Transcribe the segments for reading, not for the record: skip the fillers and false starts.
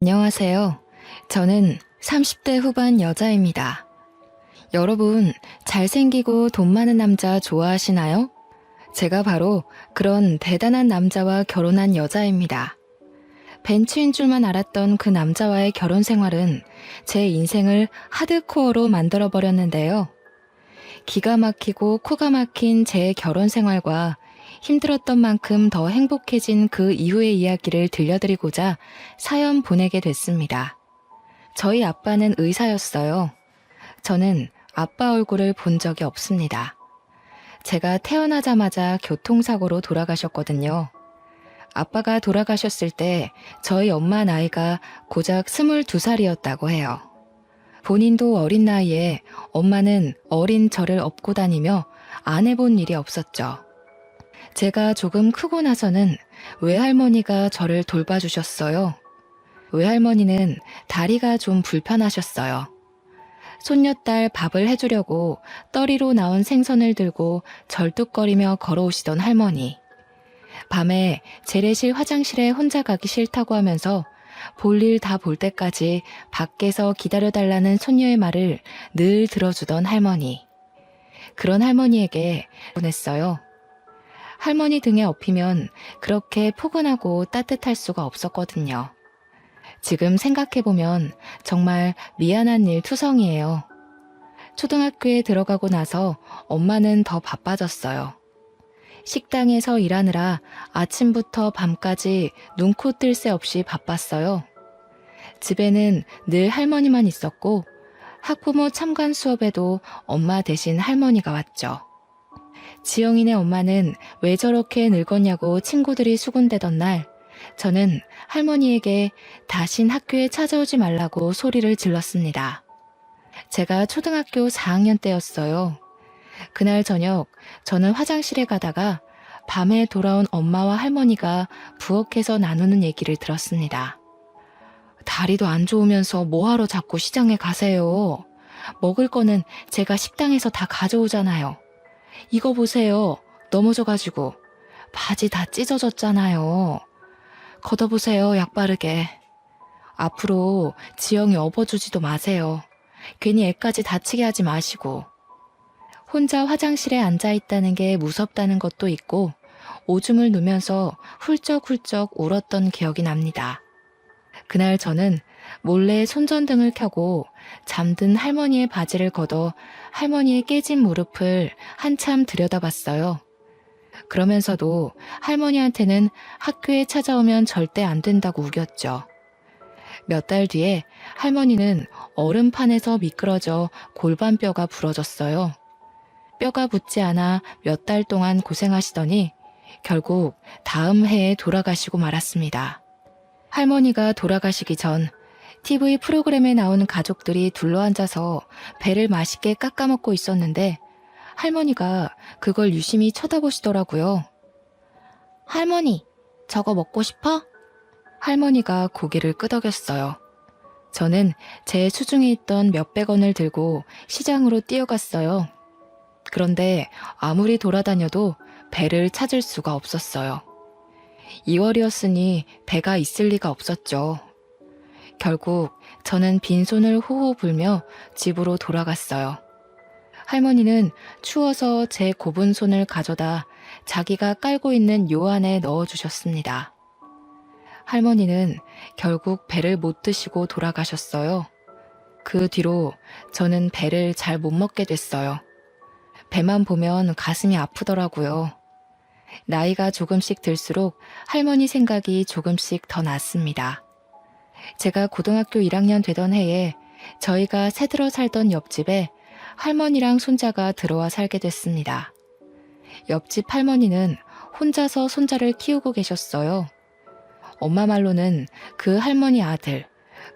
안녕하세요. 저는 30대 후반 여자입니다. 여러분, 잘생기고 돈 많은 남자 좋아하시나요? 제가 바로 그런 대단한 남자와 결혼한 여자입니다. 벤츠인 줄만 알았던 그 남자와의 결혼 생활은 제 인생을 하드코어로 만들어버렸는데요. 기가 막히고 코가 막힌 제 결혼 생활과 힘들었던 만큼 더 행복해진 그 이후의 이야기를 들려드리고자 사연 보내게 됐습니다. 저희 아빠는 의사였어요. 저는 아빠 얼굴을 본 적이 없습니다. 제가 태어나자마자 교통사고로 돌아가셨거든요. 아빠가 돌아가셨을 때 저희 엄마 나이가 고작 22살이었다고 해요. 본인도 어린 나이에 엄마는 어린 저를 업고 다니며 안 해본 일이 없었죠. 제가 조금 크고 나서는 외할머니가 저를 돌봐주셨어요. 외할머니는 다리가 좀 불편하셨어요. 손녀딸 밥을 해주려고 떠리로 나온 생선을 들고 절뚝거리며 걸어오시던 할머니. 밤에 재래실 화장실에 혼자 가기 싫다고 하면서 볼일 다 볼 때까지 밖에서 기다려달라는 손녀의 말을 늘 들어주던 할머니. 그런 할머니에게 보냈어요. 할머니 등에 업히면 그렇게 포근하고 따뜻할 수가 없었거든요. 지금 생각해보면 정말 미안한 일 투성이에요. 초등학교에 들어가고 나서 엄마는 더 바빠졌어요. 식당에서 일하느라 아침부터 밤까지 눈코 뜰 새 없이 바빴어요. 집에는 늘 할머니만 있었고 학부모 참관 수업에도 엄마 대신 할머니가 왔죠. 지영이네 엄마는 왜 저렇게 늙었냐고 친구들이 수군대던 날 저는 할머니에게 다신 학교에 찾아오지 말라고 소리를 질렀습니다. 제가 초등학교 4학년 때였어요. 그날 저녁 저는 화장실에 가다가 밤에 돌아온 엄마와 할머니가 부엌에서 나누는 얘기를 들었습니다. 다리도 안 좋으면서 뭐하러 자꾸 시장에 가세요. 먹을 거는 제가 식당에서 다 가져오잖아요. 이거 보세요. 넘어져가지고 바지 다 찢어졌잖아요. 걷어보세요. 약 바르게. 앞으로 지영이 업어주지도 마세요. 괜히 애까지 다치게 하지 마시고. 혼자 화장실에 앉아있다는 게 무섭다는 것도 있고 오줌을 누면서 훌쩍훌쩍 울었던 기억이 납니다. 그날 저는 몰래 손전등을 켜고 잠든 할머니의 바지를 걷어 할머니의 깨진 무릎을 한참 들여다봤어요. 그러면서도 할머니한테는 학교에 찾아오면 절대 안 된다고 우겼죠. 몇 달 뒤에 할머니는 얼음판에서 미끄러져 골반뼈가 부러졌어요. 뼈가 붙지 않아 몇 달 동안 고생하시더니 결국 다음 해에 돌아가시고 말았습니다. 할머니가 돌아가시기 전 TV 프로그램에 나오는 가족들이 둘러앉아서 배를 맛있게 깎아먹고 있었는데 할머니가 그걸 유심히 쳐다보시더라고요. 할머니, 저거 먹고 싶어? 할머니가 고개를 끄덕였어요. 저는 제 수중에 있던 몇백 원을 들고 시장으로 뛰어갔어요. 그런데 아무리 돌아다녀도 배를 찾을 수가 없었어요. 2월이었으니 배가 있을 리가 없었죠. 결국 저는 빈손을 호호 불며 집으로 돌아갔어요. 할머니는 추워서 제 곱은 손을 가져다 자기가 깔고 있는 요 안에 넣어주셨습니다. 할머니는 결국 배를 못 드시고 돌아가셨어요. 그 뒤로 저는 배를 잘 못 먹게 됐어요. 배만 보면 가슴이 아프더라고요. 나이가 조금씩 들수록 할머니 생각이 조금씩 더 났습니다. 제가 고등학교 1학년 되던 해에 저희가 새들어 살던 옆집에 할머니랑 손자가 들어와 살게 됐습니다. 옆집 할머니는 혼자서 손자를 키우고 계셨어요. 엄마 말로는 그 할머니 아들,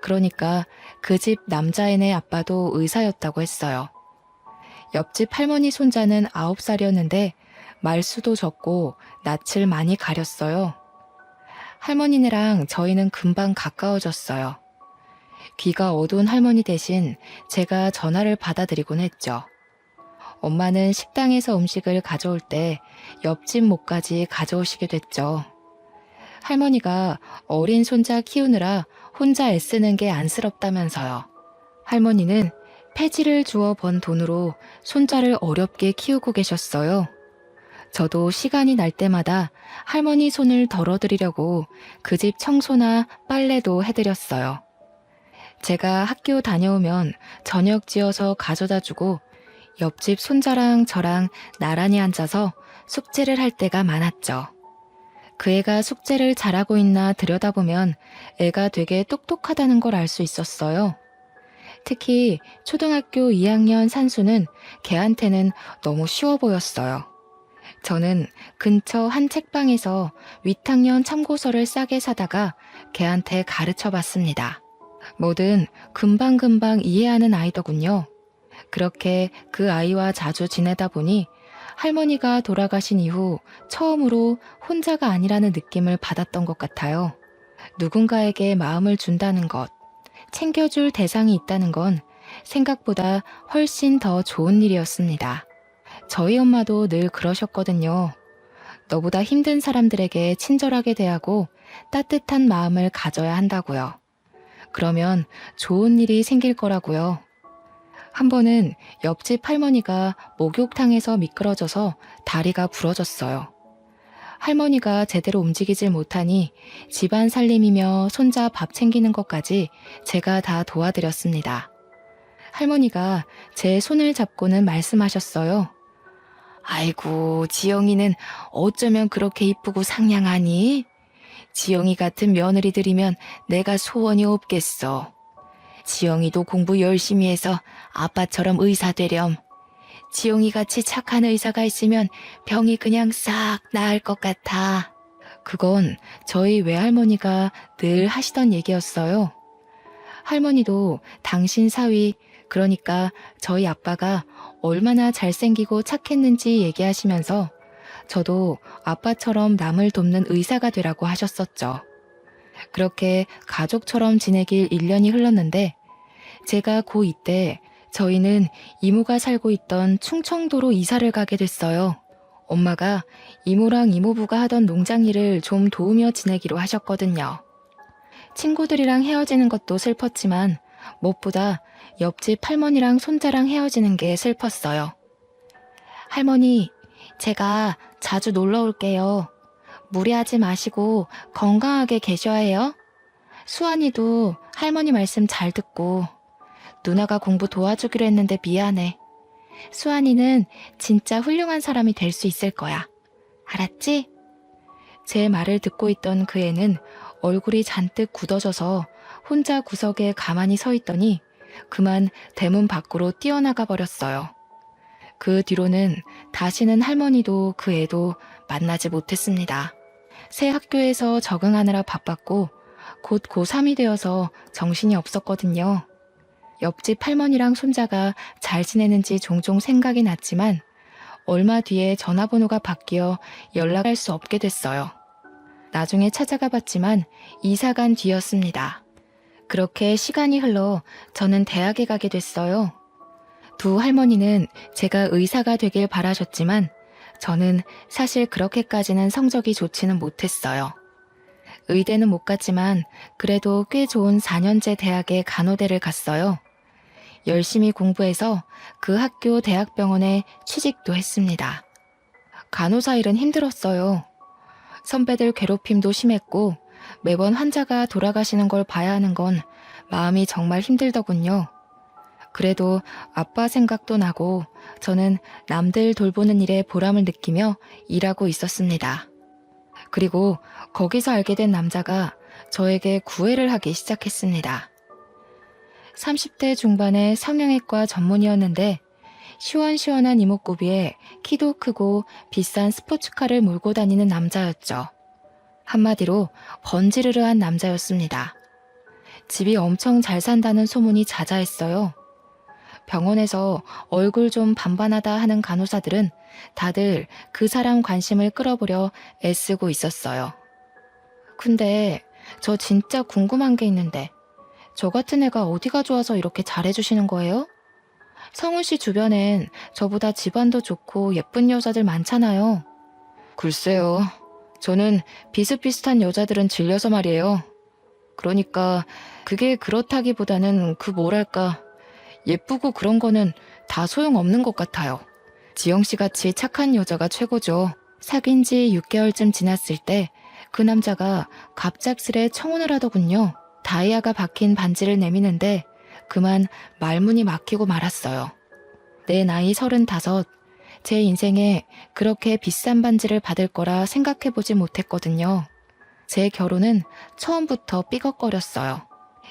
그러니까 그 집 남자애네 아빠도 의사였다고 했어요. 옆집 할머니 손자는 9살이었는데 말수도 적고 낯을 많이 가렸어요. 할머니네랑 저희는 금방 가까워졌어요. 귀가 어두운 할머니 대신 제가 전화를 받아드리곤 했죠. 엄마는 식당에서 음식을 가져올 때 옆집 목까지 가져오시게 됐죠. 할머니가 어린 손자 키우느라 혼자 애쓰는 게 안쓰럽다면서요. 할머니는 폐지를 주워 번 돈으로 손자를 어렵게 키우고 계셨어요. 저도 시간이 날 때마다 할머니 손을 덜어드리려고 그 집 청소나 빨래도 해드렸어요. 제가 학교 다녀오면 저녁 지어서 가져다 주고 옆집 손자랑 저랑 나란히 앉아서 숙제를 할 때가 많았죠. 그 애가 숙제를 잘하고 있나 들여다보면 애가 되게 똑똑하다는 걸 알 수 있었어요. 특히 초등학교 2학년 산수는 걔한테는 너무 쉬워 보였어요. 저는 근처 한 책방에서 윗학년 참고서를 싸게 사다가 걔한테 가르쳐 봤습니다. 뭐든 금방금방 이해하는 아이더군요. 그렇게 그 아이와 자주 지내다 보니 할머니가 돌아가신 이후 처음으로 혼자가 아니라는 느낌을 받았던 것 같아요. 누군가에게 마음을 준다는 것, 챙겨줄 대상이 있다는 건 생각보다 훨씬 더 좋은 일이었습니다. 저희 엄마도 늘 그러셨거든요. 너보다 힘든 사람들에게 친절하게 대하고 따뜻한 마음을 가져야 한다고요. 그러면 좋은 일이 생길 거라고요. 한 번은 옆집 할머니가 목욕탕에서 미끄러져서 다리가 부러졌어요. 할머니가 제대로 움직이질 못하니 집안 살림이며 손자 밥 챙기는 것까지 제가 다 도와드렸습니다. 할머니가 제 손을 잡고는 말씀하셨어요. 아이고, 지영이는 어쩌면 그렇게 이쁘고 상냥하니? 지영이 같은 며느리들이면 내가 소원이 없겠어. 지영이도 공부 열심히 해서 아빠처럼 의사 되렴. 지영이같이 착한 의사가 있으면 병이 그냥 싹 나을 것 같아. 그건 저희 외할머니가 늘 하시던 얘기였어요. 할머니도 당신 사위, 그러니까 저희 아빠가 얼마나 잘생기고 착했는지 얘기하시면서 저도 아빠처럼 남을 돕는 의사가 되라고 하셨었죠. 그렇게 가족처럼 지내길 1년이 흘렀는데 제가 고2 때 저희는 이모가 살고 있던 충청도로 이사를 가게 됐어요. 엄마가 이모랑 이모부가 하던 농장 일을 좀 도우며 지내기로 하셨거든요. 친구들이랑 헤어지는 것도 슬펐지만 무엇보다 옆집 할머니랑 손자랑 헤어지는 게 슬펐어요. 할머니, 제가 자주 놀러 올게요. 무리하지 마시고 건강하게 계셔야 해요. 수환이도 할머니 말씀 잘 듣고. 누나가 공부 도와주기로 했는데 미안해. 수환이는 진짜 훌륭한 사람이 될 수 있을 거야. 알았지? 제 말을 듣고 있던 그 애는 얼굴이 잔뜩 굳어져서 혼자 구석에 가만히 서 있더니 그만 대문 밖으로 뛰어나가 버렸어요. 그 뒤로는 다시는 할머니도 그 애도 만나지 못했습니다. 새 학교에서 적응하느라 바빴고 곧 고3이 되어서 정신이 없었거든요. 옆집 할머니랑 손자가 잘 지내는지 종종 생각이 났지만 얼마 뒤에 전화번호가 바뀌어 연락할 수 없게 됐어요. 나중에 찾아가 봤지만 이사 간 뒤였습니다. 그렇게 시간이 흘러 저는 대학에 가게 됐어요. 두 할머니는 제가 의사가 되길 바라셨지만 저는 사실 그렇게까지는 성적이 좋지는 못했어요. 의대는 못 갔지만 그래도 꽤 좋은 4년제 대학에 간호대를 갔어요. 열심히 공부해서 그 학교 대학병원에 취직도 했습니다. 간호사 일은 힘들었어요. 선배들 괴롭힘도 심했고 매번 환자가 돌아가시는 걸 봐야 하는 건 마음이 정말 힘들더군요. 그래도 아빠 생각도 나고 저는 남들 돌보는 일에 보람을 느끼며 일하고 있었습니다. 그리고 거기서 알게 된 남자가 저에게 구애를 하기 시작했습니다. 30대 중반의 성형외과 전문의였는데 시원시원한 이목구비에 키도 크고 비싼 스포츠카를 몰고 다니는 남자였죠. 한마디로 번지르르한 남자였습니다. 집이 엄청 잘 산다는 소문이 자자했어요. 병원에서 얼굴 좀 반반하다 하는 간호사들은 다들 그 사람 관심을 끌어보려 애쓰고 있었어요. 근데 저 진짜 궁금한 게 있는데 저 같은 애가 어디가 좋아서 이렇게 잘해주시는 거예요? 성훈 씨 주변엔 저보다 집안도 좋고 예쁜 여자들 많잖아요. 글쎄요. 저는 비슷비슷한 여자들은 질려서 말이에요. 그러니까 그게 그렇다기보다는 예쁘고 그런 거는 다 소용없는 것 같아요. 지영씨 같이 착한 여자가 최고죠. 사귄 지 6개월쯤 지났을 때 그 남자가 갑작스레 청혼을 하더군요. 다이아가 박힌 반지를 내미는데 그만 말문이 막히고 말았어요. 내 나이 35, 제 인생에 그렇게 비싼 반지를 받을 거라 생각해보지 못했거든요. 제 결혼은 처음부터 삐걱거렸어요.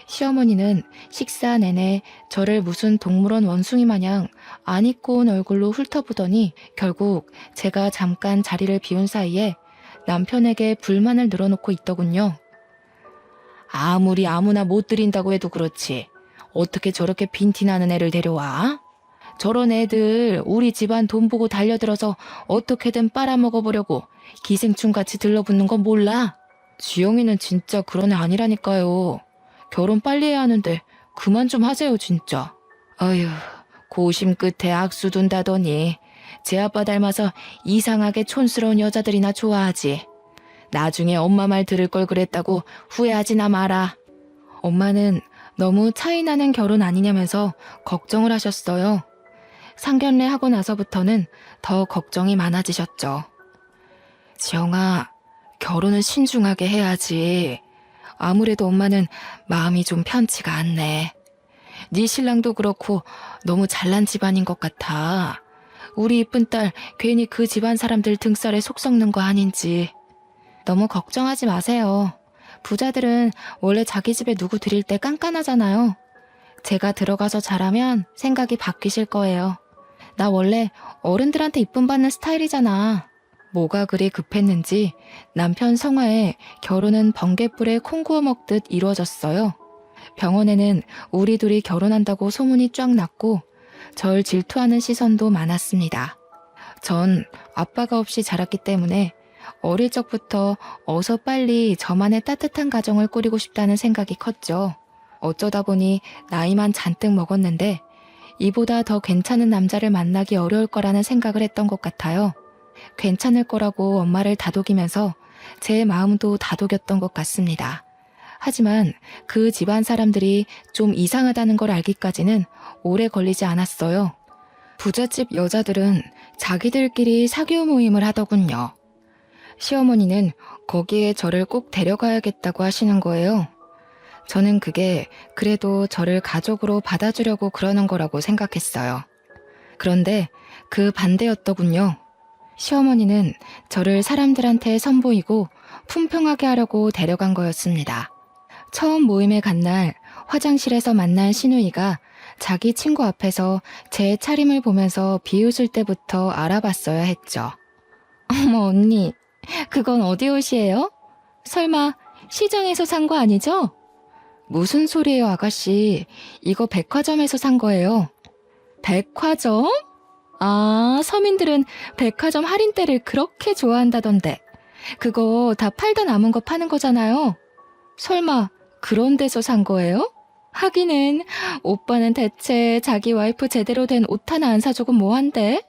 시어머니는 식사 내내 저를 무슨 동물원 원숭이 마냥 안 입고 온 얼굴로 훑어보더니 결국 제가 잠깐 자리를 비운 사이에 남편에게 불만을 늘어놓고 있더군요. 아무리 아무나 못 들인다고 해도 그렇지. 어떻게 저렇게 빈티나는 애를 데려와? 저런 애들 우리 집안 돈 보고 달려들어서 어떻게든 빨아먹어보려고 기생충같이 들러붙는 건 몰라? 지영이는 진짜 그런 애 아니라니까요. 결혼 빨리 해야 하는데 그만 좀 하세요 진짜. 아휴, 고심 끝에 악수 둔다더니 제 아빠 닮아서 이상하게 촌스러운 여자들이나 좋아하지. 나중에 엄마 말 들을 걸 그랬다고 후회하지나 마라. 엄마는 너무 차이나는 결혼 아니냐면서 걱정을 하셨어요. 상견례 하고 나서부터는 더 걱정이 많아지셨죠. 지영아, 결혼은 신중하게 해야지. 아무래도 엄마는 마음이 좀 편치가 않네. 네 신랑도 그렇고 너무 잘난 집안인 것 같아. 우리 이쁜 딸 괜히 그 집안 사람들 등살에 속 썩는 거 아닌지. 너무 걱정하지 마세요. 부자들은 원래 자기 집에 누구 들일 때 깐깐하잖아요. 제가 들어가서 잘하면 생각이 바뀌실 거예요. 나 원래 어른들한테 이쁨 받는 스타일이잖아. 뭐가 그리 급했는지 남편 성화에 결혼은 번갯불에 콩 구워 먹듯 이루어졌어요. 병원에는 우리 둘이 결혼한다고 소문이 쫙 났고 절 질투하는 시선도 많았습니다. 전 아빠가 없이 자랐기 때문에 어릴 적부터 어서 빨리 저만의 따뜻한 가정을 꾸리고 싶다는 생각이 컸죠. 어쩌다 보니 나이만 잔뜩 먹었는데 이보다 더 괜찮은 남자를 만나기 어려울 거라는 생각을 했던 것 같아요. 괜찮을 거라고 엄마를 다독이면서 제 마음도 다독였던 것 같습니다. 하지만 그 집안 사람들이 좀 이상하다는 걸 알기까지는 오래 걸리지 않았어요. 부잣집 여자들은 자기들끼리 사교 모임을 하더군요. 시어머니는 거기에 저를 꼭 데려가야겠다고 하시는 거예요. 저는 그게 그래도 저를 가족으로 받아주려고 그러는 거라고 생각했어요. 그런데 그 반대였더군요. 시어머니는 저를 사람들한테 선보이고 품평하게 하려고 데려간 거였습니다. 처음 모임에 간 날 화장실에서 만난 시누이가 자기 친구 앞에서 제 차림을 보면서 비웃을 때부터 알아봤어야 했죠. 어머 언니, 그건 어디 옷이에요? 설마 시장에서 산 거 아니죠? 무슨 소리예요 아가씨, 이거 백화점에서 산 거예요. 백화점? 아, 서민들은 백화점 할인대를 그렇게 좋아한다던데. 그거 다 팔다 남은 거 파는 거잖아요. 설마 그런 데서 산 거예요? 하기는 오빠는 대체 자기 와이프 제대로 된 옷 하나 안 사주고 뭐한대?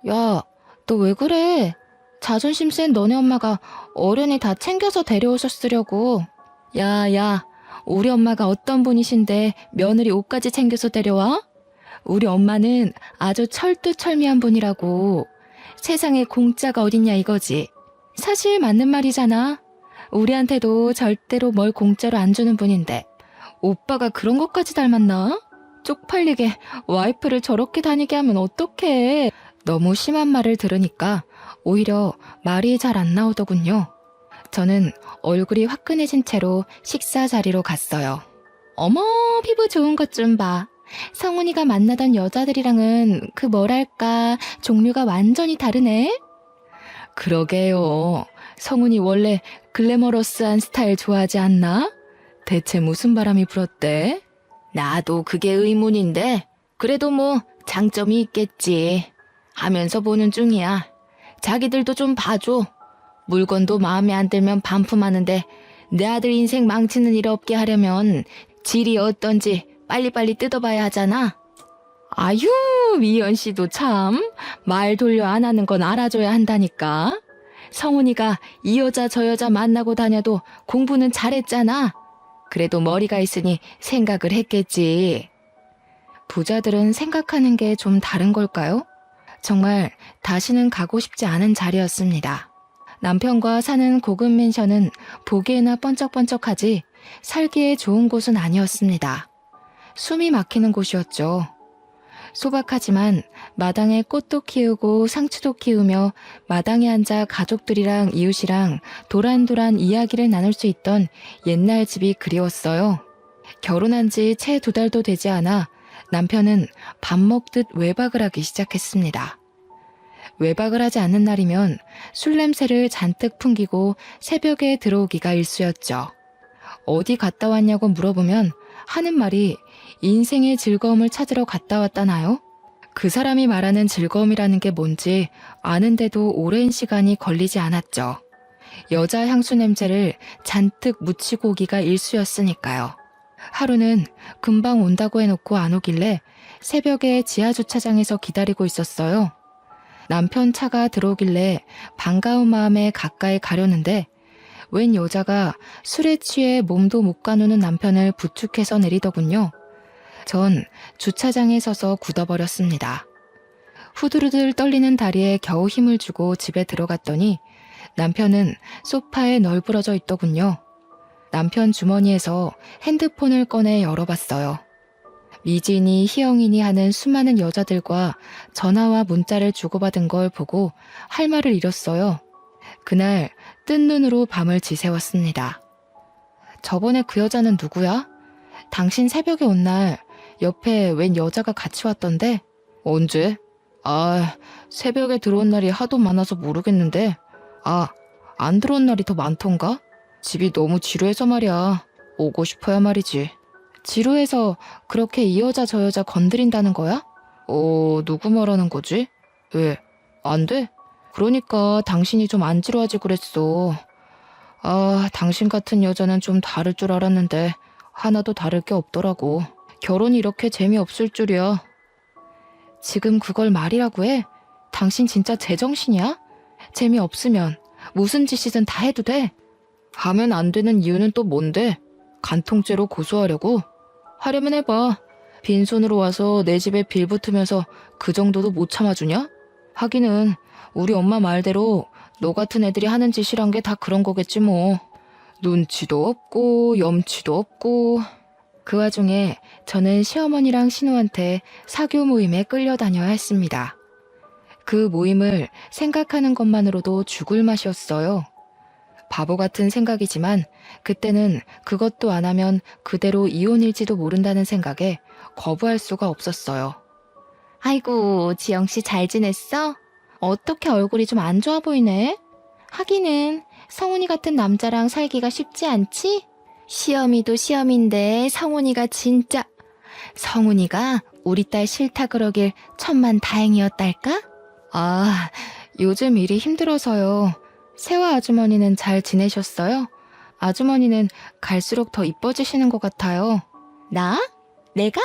야, 너 왜 그래? 자존심 센 너네 엄마가 어른이 다 챙겨서 데려오셨으려고. 야, 우리 엄마가 어떤 분이신데 며느리 옷까지 챙겨서 데려와? 우리 엄마는 아주 철두철미한 분이라고. 세상에 공짜가 어딨냐 이거지. 사실 맞는 말이잖아. 우리한테도 절대로 뭘 공짜로 안 주는 분인데 오빠가 그런 것까지 닮았나? 쪽팔리게 와이프를 저렇게 다니게 하면 어떡해. 너무 심한 말을 들으니까 오히려 말이 잘 안 나오더군요. 저는 얼굴이 화끈해진 채로 식사 자리로 갔어요. 어머, 피부 좋은 것 좀 봐. 성훈이가 만나던 여자들이랑은 그 뭐랄까 종류가 완전히 다르네. 그러게요. 성훈이 원래 글래머러스한 스타일 좋아하지 않나? 대체 무슨 바람이 불었대? 나도 그게 의문인데 그래도 뭐 장점이 있겠지 하면서 보는 중이야. 자기들도 좀 봐줘. 물건도 마음에 안 들면 반품하는데 내 아들 인생 망치는 일 없게 하려면 질이 어떤지 빨리빨리 뜯어봐야 하잖아. 아유, 미연 씨도 참 말 돌려 안 하는 건 알아줘야 한다니까. 성훈이가 이 여자 저 여자 만나고 다녀도 공부는 잘했잖아. 그래도 머리가 있으니 생각을 했겠지. 부자들은 생각하는 게 좀 다른 걸까요? 정말 다시는 가고 싶지 않은 자리였습니다. 남편과 사는 고급 맨션은 보기에나 번쩍번쩍하지 살기에 좋은 곳은 아니었습니다. 숨이 막히는 곳이었죠. 소박하지만 마당에 꽃도 키우고 상추도 키우며 마당에 앉아 가족들이랑 이웃이랑 도란도란 이야기를 나눌 수 있던 옛날 집이 그리웠어요. 결혼한 지 채 2달도 되지 않아 남편은 밥 먹듯 외박을 하기 시작했습니다. 외박을 하지 않는 날이면 술 냄새를 잔뜩 풍기고 새벽에 들어오기가 일쑤였죠. 어디 갔다 왔냐고 물어보면 하는 말이 인생의 즐거움을 찾으러 갔다 왔다나요? 그 사람이 말하는 즐거움이라는 게 뭔지 아는데도 오랜 시간이 걸리지 않았죠. 여자 향수 냄새를 잔뜩 묻히고 오기가 일쑤였으니까요. 하루는 금방 온다고 해놓고 안 오길래 새벽에 지하주차장에서 기다리고 있었어요. 남편 차가 들어오길래 반가운 마음에 가까이 가려는데 웬 여자가 술에 취해 몸도 못 가누는 남편을 부축해서 내리더군요. 전 주차장에 서서 굳어버렸습니다. 후들후들 떨리는 다리에 겨우 힘을 주고 집에 들어갔더니 남편은 소파에 널브러져 있더군요. 남편 주머니에서 핸드폰을 꺼내 열어봤어요. 미진이, 희영이니 하는 수많은 여자들과 전화와 문자를 주고받은 걸 보고 할 말을 잃었어요. 그날 뜬 눈으로 밤을 지새웠습니다. 저번에 그 여자는 누구야? 당신 새벽에 온 날 옆에 웬 여자가 같이 왔던데? 언제? 새벽에 들어온 날이 하도 많아서 모르겠는데. 안 들어온 날이 더 많던가? 집이 너무 지루해서 말이야. 오고 싶어야 말이지. 지루해서 그렇게 이 여자 저 여자 건드린다는 거야? 누구 말하는 거지? 왜? 안 돼? 그러니까 당신이 좀 안 지루하지 그랬어. 당신 같은 여자는 좀 다를 줄 알았는데 하나도 다를 게 없더라고. 결혼이 이렇게 재미없을 줄이야. 지금 그걸 말이라고 해? 당신 진짜 제정신이야? 재미없으면 무슨 짓이든 다 해도 돼? 하면 안 되는 이유는 또 뭔데? 간통죄로 고소하려고? 하려면 해봐. 빈손으로 와서 내 집에 빌붙으면서 그 정도도 못 참아주냐? 하기는 우리 엄마 말대로 너 같은 애들이 하는 짓이란 게 다 그런 거겠지 뭐. 눈치도 없고 염치도 없고. 그 와중에 저는 시어머니랑 신우한테 사교 모임에 끌려다녀야 했습니다. 그 모임을 생각하는 것만으로도 죽을 맛이었어요. 바보 같은 생각이지만 그때는 그것도 안 하면 그대로 이혼일지도 모른다는 생각에 거부할 수가 없었어요. 아이고, 지영씨 잘 지냈어? 어떻게 얼굴이 좀 안 좋아 보이네? 하기는 성훈이 같은 남자랑 살기가 쉽지 않지? 시어미도 시어미인데 성훈이가 진짜... 성훈이가 우리 딸 싫다 그러길 천만 다행이었달까? 요즘 일이 힘들어서요. 세화 아주머니는 잘 지내셨어요? 아주머니는 갈수록 더 이뻐지시는 것 같아요. 나? 내가?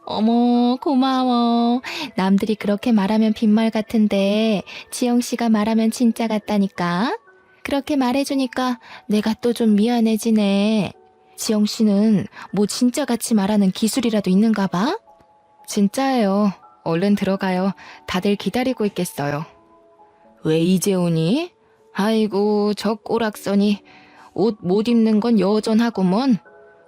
어머, 고마워. 남들이 그렇게 말하면 빈말 같은데 지영씨가 말하면 진짜 같다니까. 그렇게 말해주니까 내가 또 좀 미안해지네. 지영씨는 뭐 진짜같이 말하는 기술이라도 있는가 봐? 진짜예요. 얼른 들어가요. 다들 기다리고 있겠어요. 왜 이제 오니? 아이고, 저 꼬락서니 옷 못 입는 건 여전하구먼.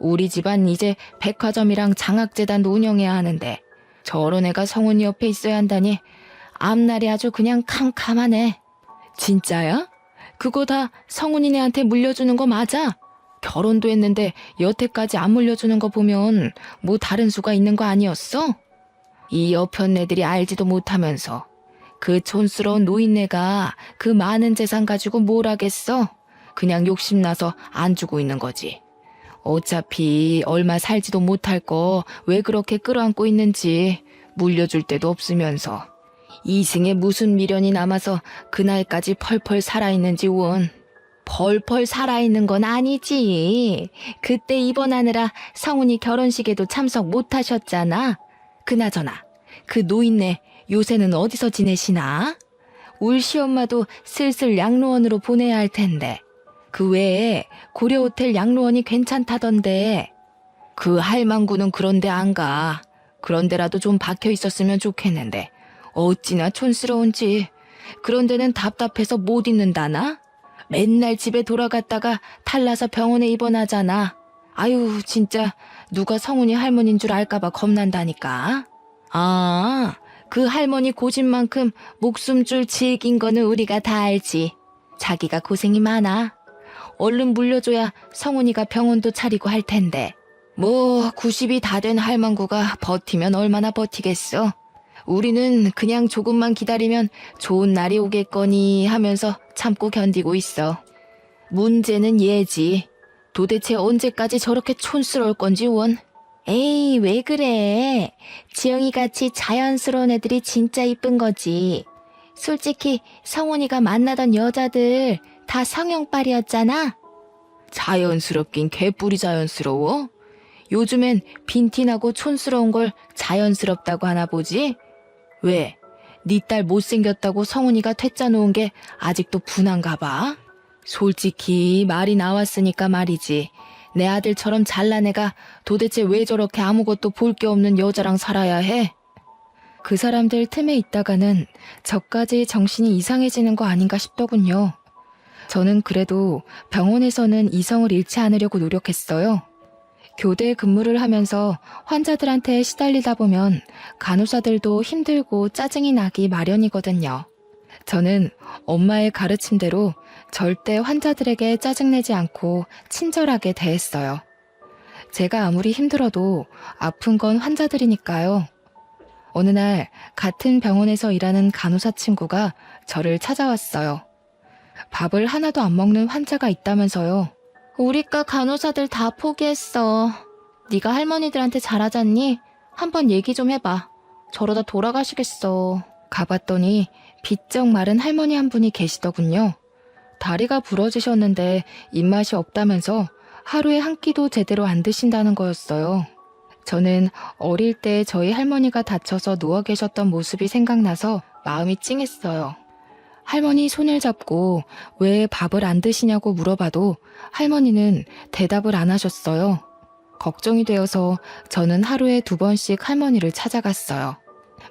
우리 집안 이제 백화점이랑 장학재단도 운영해야 하는데 저런 애가 성훈이 옆에 있어야 한다니 앞날이 아주 그냥 캄캄하네. 진짜야? 그거 다 성훈이네한테 물려주는 거 맞아? 결혼도 했는데 여태까지 안 물려주는 거 보면 뭐 다른 수가 있는 거 아니었어? 이 여편 애들이 알지도 못하면서 그 촌스러운 노인네가 그 많은 재산 가지고 뭘 하겠어? 그냥 욕심나서 안 주고 있는 거지. 어차피 얼마 살지도 못할 거 왜 그렇게 끌어안고 있는지 물려줄 데도 없으면서 이승에 무슨 미련이 남아서 그 나이까지 펄펄 살아있는지 원. 펄펄 살아있는 건 아니지. 그때 입원하느라 성훈이 결혼식에도 참석 못하셨잖아. 그나저나 그 노인네 요새는 어디서 지내시나? 울 시엄마도 슬슬 양로원으로 보내야 할 텐데. 그 외에 고려호텔 양로원이 괜찮다던데. 그 할망구는 그런데 안 가. 그런데라도 좀 박혀 있었으면 좋겠는데 어찌나 촌스러운지. 그런 데는 답답해서 못 있는다나? 맨날 집에 돌아갔다가 탈나서 병원에 입원하잖아. 아유, 진짜 누가 성훈이 할머니인 줄 알까봐 겁난다니까. 아, 그 할머니 고집만큼 목숨줄 질긴 거는 우리가 다 알지. 자기가 고생이 많아. 얼른 물려줘야 성훈이가 병원도 차리고 할 텐데. 뭐 90이 다 된 할망구가 버티면 얼마나 버티겠어. 우리는 그냥 조금만 기다리면 좋은 날이 오겠거니 하면서 참고 견디고 있어. 문제는 얘지. 도대체 언제까지 저렇게 촌스러울 건지 원. 에이, 왜 그래. 지영이같이 자연스러운 애들이 진짜 이쁜 거지. 솔직히 성훈이가 만나던 여자들 다 성형빨이었잖아. 자연스럽긴 개뿔이 자연스러워. 요즘엔 빈티나고 촌스러운 걸 자연스럽다고 하나 보지? 왜? 네 딸 못생겼다고 성훈이가 퇴짜 놓은 게 아직도 분한가 봐? 솔직히 말이 나왔으니까 말이지. 내 아들처럼 잘난 애가 도대체 왜 저렇게 아무것도 볼 게 없는 여자랑 살아야 해? 그 사람들 틈에 있다가는 저까지 정신이 이상해지는 거 아닌가 싶더군요. 저는 그래도 병원에서는 이성을 잃지 않으려고 노력했어요. 교대 근무를 하면서 환자들한테 시달리다 보면 간호사들도 힘들고 짜증이 나기 마련이거든요. 저는 엄마의 가르침대로 절대 환자들에게 짜증내지 않고 친절하게 대했어요. 제가 아무리 힘들어도 아픈 건 환자들이니까요. 어느 날 같은 병원에서 일하는 간호사 친구가 저를 찾아왔어요. 밥을 하나도 안 먹는 환자가 있다면서요. 우리과 간호사들 다 포기했어. 네가 할머니들한테 잘하잖니? 한번 얘기 좀 해봐. 저러다 돌아가시겠어. 가봤더니 비쩍 마른 할머니 한 분이 계시더군요. 다리가 부러지셨는데 입맛이 없다면서 하루에 한 끼도 제대로 안 드신다는 거였어요. 저는 어릴 때 저희 할머니가 다쳐서 누워 계셨던 모습이 생각나서 마음이 찡했어요. 할머니 손을 잡고 왜 밥을 안 드시냐고 물어봐도 할머니는 대답을 안 하셨어요. 걱정이 되어서 저는 하루에 2번씩 할머니를 찾아갔어요.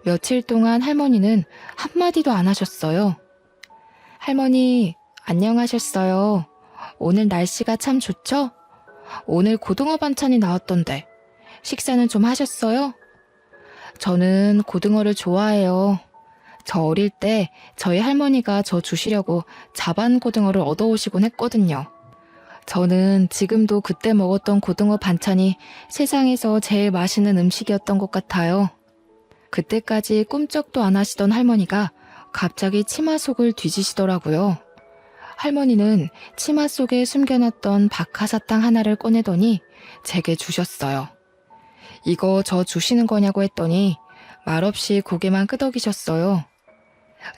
며칠 동안 할머니는 한마디도 안 하셨어요. 할머니, 안녕하셨어요. 오늘 날씨가 참 좋죠? 오늘 고등어 반찬이 나왔던데 식사는 좀 하셨어요? 저는 고등어를 좋아해요. 저 어릴 때 저희 할머니가 저 주시려고 자반 고등어를 얻어오시곤 했거든요. 저는 지금도 그때 먹었던 고등어 반찬이 세상에서 제일 맛있는 음식이었던 것 같아요. 그때까지 꿈쩍도 안 하시던 할머니가 갑자기 치마 속을 뒤지시더라고요. 할머니는 치마 속에 숨겨놨던 박하사탕 하나를 꺼내더니 제게 주셨어요. 이거 저 주시는 거냐고 했더니 말없이 고개만 끄덕이셨어요.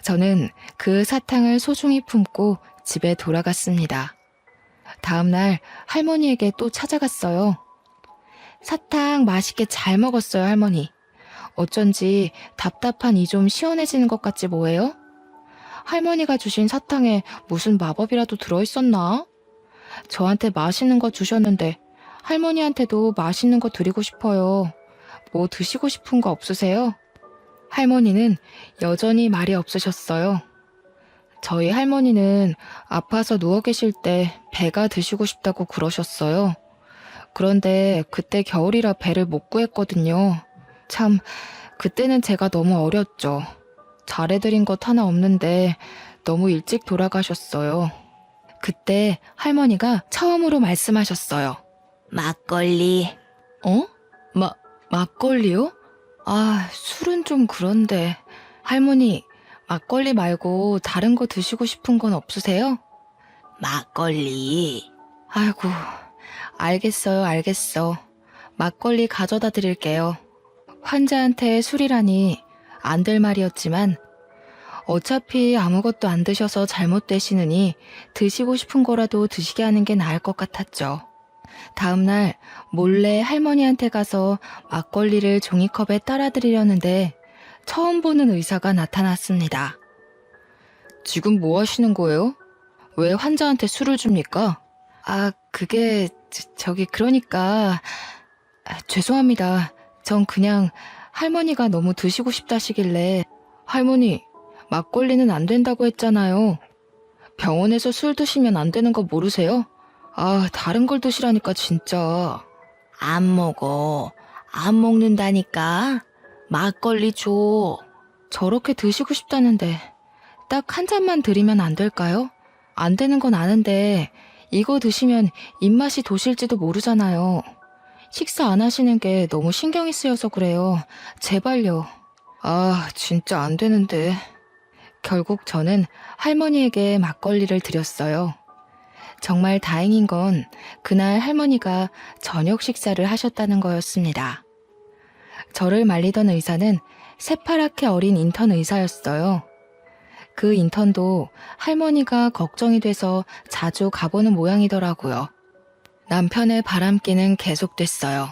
저는 그 사탕을 소중히 품고 집에 돌아갔습니다. 다음 날 할머니에게 또 찾아갔어요. 사탕 맛있게 잘 먹었어요, 할머니. 어쩐지 답답한 이 좀 시원해지는 것 같지 뭐예요? 할머니가 주신 사탕에 무슨 마법이라도 들어있었나? 저한테 맛있는 거 주셨는데 할머니한테도 맛있는 거 드리고 싶어요. 뭐 드시고 싶은 거 없으세요? 할머니는 여전히 말이 없으셨어요. 저희 할머니는 아파서 누워 계실 때 배가 드시고 싶다고 그러셨어요. 그런데 그때 겨울이라 배를 못 구했거든요. 참, 그때는 제가 너무 어렸죠. 잘해드린 것 하나 없는데 너무 일찍 돌아가셨어요. 그때 할머니가 처음으로 말씀하셨어요. 막걸리. 어? 막걸리요? 아, 술은 좀 그런데. 할머니, 막걸리 말고 다른 거 드시고 싶은 건 없으세요? 막걸리. 아이고, 알겠어요, 알겠어. 막걸리 가져다 드릴게요. 환자한테 술이라니 안 될 말이었지만 어차피 아무것도 안 드셔서 잘못되시느니 드시고 싶은 거라도 드시게 하는 게 나을 것 같았죠. 다음날 몰래 할머니한테 가서 막걸리를 종이컵에 따라 드리려는데 처음 보는 의사가 나타났습니다. 지금 뭐 하시는 거예요? 왜 환자한테 술을 줍니까? 아, 그게, 그러니까, 죄송합니다. 전 그냥 할머니가 너무 드시고 싶다시길래, 할머니, 막걸리는 안 된다고 했잖아요. 병원에서 술 드시면 안 되는 거 모르세요? 아, 다른 걸 드시라니까, 진짜. 안 먹어. 안 먹는다니까. 막걸리 줘. 저렇게 드시고 싶다는데, 딱 한 잔만 드리면 안 될까요? 안 되는 건 아는데, 이거 드시면 입맛이 도실지도 모르잖아요. 식사 안 하시는 게 너무 신경이 쓰여서 그래요. 제발요. 아, 진짜 안 되는데. 결국 저는 할머니에게 막걸리를 드렸어요. 정말 다행인 건 그날 할머니가 저녁 식사를 하셨다는 거였습니다. 저를 말리던 의사는 새파랗게 어린 인턴 의사였어요. 그 인턴도 할머니가 걱정이 돼서 자주 가보는 모양이더라고요. 남편의 바람기는 계속됐어요.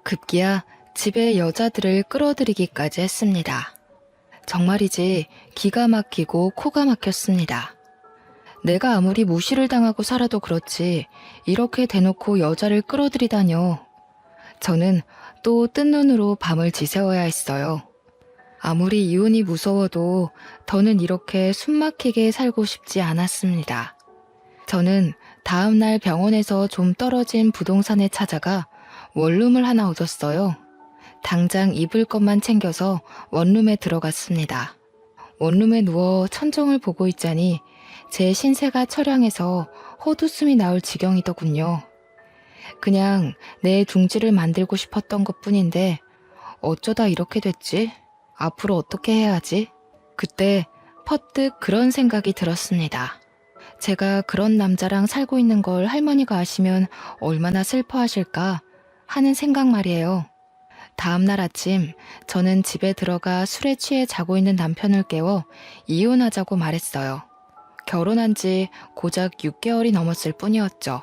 급기야 집에 여자들을 끌어들이기까지 했습니다. 정말이지 기가 막히고 코가 막혔습니다. 내가 아무리 무시를 당하고 살아도 그렇지 이렇게 대놓고 여자를 끌어들이다뇨. 저는 또 뜬 눈으로 밤을 지새워야 했어요. 아무리 이혼이 무서워도 더는 이렇게 숨막히게 살고 싶지 않았습니다. 저는 다음날 병원에서 좀 떨어진 부동산에 찾아가 원룸을 하나 얻었어요. 당장 입을 것만 챙겨서 원룸에 들어갔습니다. 원룸에 누워 천정을 보고 있자니 제 신세가 처량해서 헛웃음이 나올 지경이더군요. 그냥 내 둥지를 만들고 싶었던 것뿐인데 어쩌다 이렇게 됐지? 앞으로 어떻게 해야 하지? 그때 퍼뜩 그런 생각이 들었습니다. 제가 그런 남자랑 살고 있는 걸 할머니가 아시면 얼마나 슬퍼하실까 하는 생각 말이에요. 다음날 아침 저는 집에 들어가 술에 취해 자고 있는 남편을 깨워 이혼하자고 말했어요. 결혼한 지 고작 6개월이 넘었을 뿐이었죠.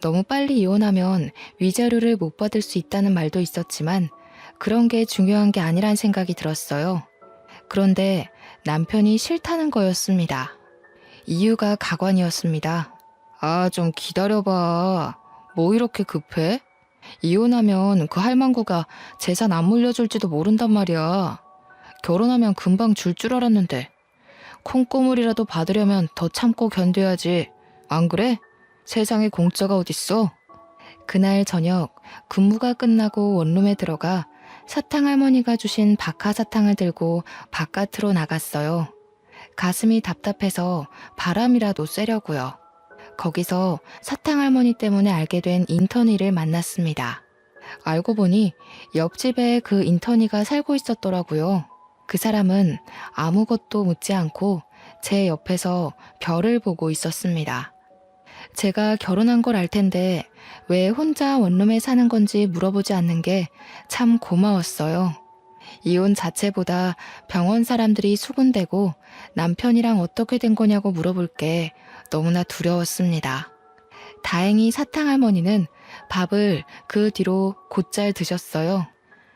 너무 빨리 이혼하면 위자료를 못 받을 수 있다는 말도 있었지만 그런 게 중요한 게 아니란 생각이 들었어요. 그런데 남편이 싫다는 거였습니다. 이유가 가관이었습니다. 아, 좀 기다려봐. 뭐 이렇게 급해? 이혼하면 그 할망구가 재산 안 물려줄지도 모른단 말이야. 결혼하면 금방 줄 알았는데. 콩고물이라도 받으려면 더 참고 견뎌야지. 안 그래? 세상에 공짜가 어딨어? 그날 저녁 근무가 끝나고 원룸에 들어가 사탕 할머니가 주신 박하사탕을 들고 바깥으로 나갔어요. 가슴이 답답해서 바람이라도 쐬려고요. 거기서 사탕 할머니 때문에 알게 된 인턴이를 만났습니다. 알고 보니 옆집에 그 인턴이가 살고 있었더라고요. 그 사람은 아무것도 묻지 않고 제 옆에서 별을 보고 있었습니다. 제가 결혼한 걸 알 텐데 왜 혼자 원룸에 사는 건지 물어보지 않는 게 참 고마웠어요. 이혼 자체보다 병원 사람들이 수군대고 남편이랑 어떻게 된 거냐고 물어볼 게 너무나 두려웠습니다. 다행히 사탕 할머니는 밥을 그 뒤로 곧잘 드셨어요.